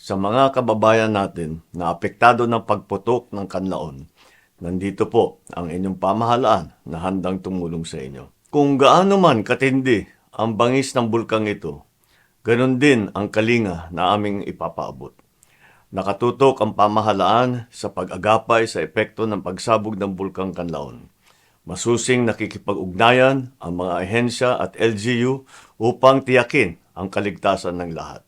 Sa mga kababayan natin na apektado ng pagputok ng kanlaon, nandito po ang inyong pamahalaan na handang tumulong sa inyo. Kung gaano man katindi ang bangis ng bulkang ito, ganun din ang kalinga na aming ipapaabot. Nakatutok ang pamahalaan sa pag-agapay sa epekto ng pagsabog ng bulkang Kanlaon. Masusing nakikipag-ugnayan ang mga ahensya at LGU upang tiyakin ang kaligtasan ng lahat.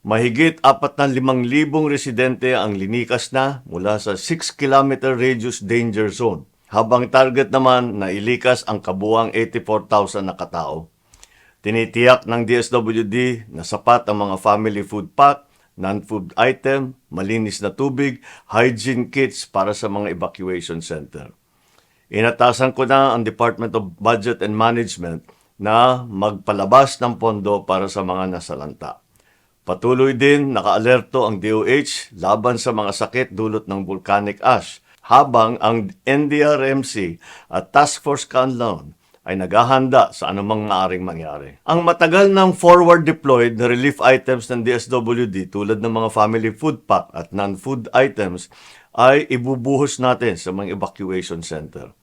Mahigit 45,000 residente ang linikas na mula sa 6-kilometer radius danger zone, habang target naman na ilikas ang kabuuang 84,000 na katao. Tinitiyak ng DSWD na sapat ang mga family food pack, non-food item, malinis na tubig, hygiene kits para sa mga evacuation center. Inatasan ko na ang Department of Budget and Management na magpalabas ng pondo para sa mga nasalanta. Patuloy din nakaalerto ang DOH laban sa mga sakit dulot ng volcanic ash, habang ang NDRMC at Task Force Kanlaon ay naghahanda sa anumang maaring mangyari. Ang matagal ng forward-deployed na relief items ng DSWD tulad ng mga family food pack at non-food items ay ibubuhos natin sa mga evacuation center.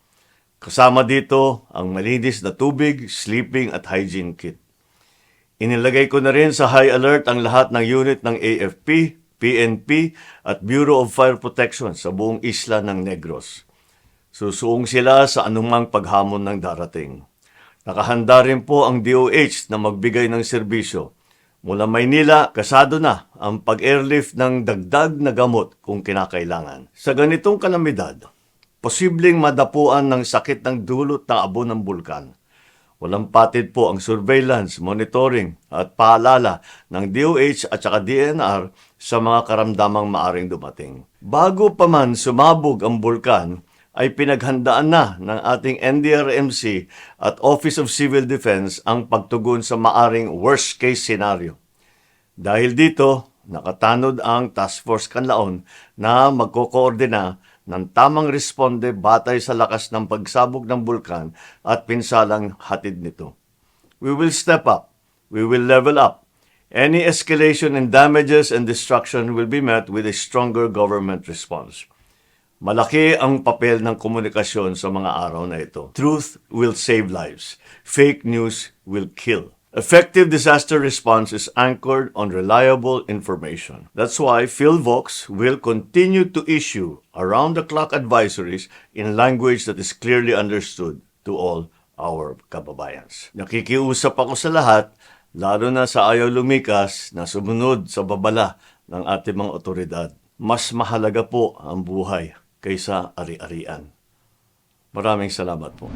Kasama dito ang malinis na tubig, sleeping at hygiene kit. Inilagay ko na rin sa high alert ang lahat ng unit ng AFP, PNP at Bureau of Fire Protection sa buong isla ng Negros. Susuong sila sa anumang paghamon ng darating. Nakahanda rin po ang DOH na magbigay ng serbisyo. Mula Maynila, kasado na ang pag-airlift ng dagdag na gamot kung kinakailangan. Sa ganitong kalamidad, posibleng madapuan ng sakit ng dulot ng abo ng bulkan. Walang patid po ang surveillance, monitoring at paalala ng DOH at saka DNR sa mga karamdamang maaring dumating. Bago pa man sumabog ang bulkan, ay pinaghandaan na ng ating NDRMC at Office of Civil Defense ang pagtugon sa maaring worst-case scenario. Dahil dito, nakatanod ang Task Force Kanlaon na magkokoordina ng tamang responde batay sa lakas ng pagsabog ng bulkan at pinsalang hatid nito. We will step up. We will level up. Any escalation in damages and destruction will be met with a stronger government response. Malaki ang papel ng komunikasyon sa mga araw na ito. Truth will save lives. Fake news will kill. Effective disaster response is anchored on reliable information. That's why PhilVox will continue to issue around-the-clock advisories in language that is clearly understood to all our kababayans. Nakikiusap ako sa lahat, lalo na sa ayaw lumikas na sumunod sa babala ng ating mga otoridad. Mas mahalaga po ang buhay kaysa ari-arian. Maraming salamat po.